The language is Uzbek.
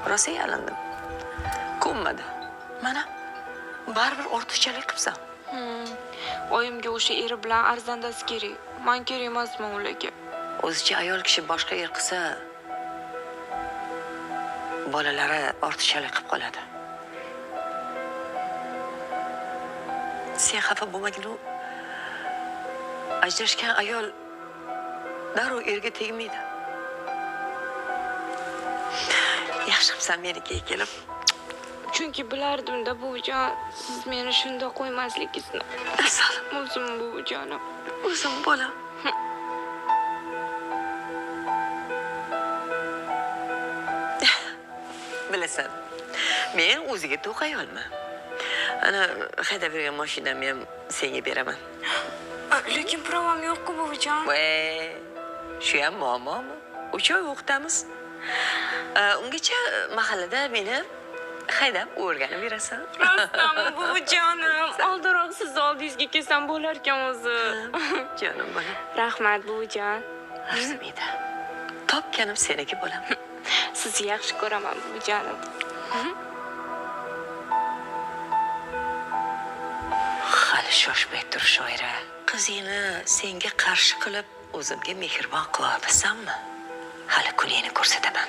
rosa yalindim. Ko'nmadi. Mana baribir ortiqchalik qilibsan. Oyimga o'sha eri bilan arzandasi kerak. Men kerak emasman ularga. O'zicha ayol kishi boshqa yer qilsa, bolalari ortiqchalik qilib qoladi. Sen xafa bo'lmagin, ajrashgan ayol darrov erga tegmaydi. Yaxshi qilibsan menikiga kelib. Chunki bilardim-da buvijon, siz meni shunda qo'ymasligingizni. Asal, O'zim buvijonim. o'zim bolam. Bilasan, men o'ziga to'q ayolman. Ana haydab yurgan mashinamni ham senga beraman. Lekin pravam yo'q-ku buvijon. Voy, shu ham muammomi? 3 oy o'qitamiz. Ungacha mahallada meni haydab o'rganib yurasan. Rostami buvijonim? Oldinroq siz oldingizga kelsam bo'lar ekan o'zi. Jonim bolam. Rahmat buvijon. Arzimaydi. Topganim seniki bolam. Sizni yaxshi ko'raman buvijonim. Hali shoshmay tur shoira. Qizingni senga qarshi qilib, o'zimga mehribon qila olmasammi? Hali kuningni ko'rsataman.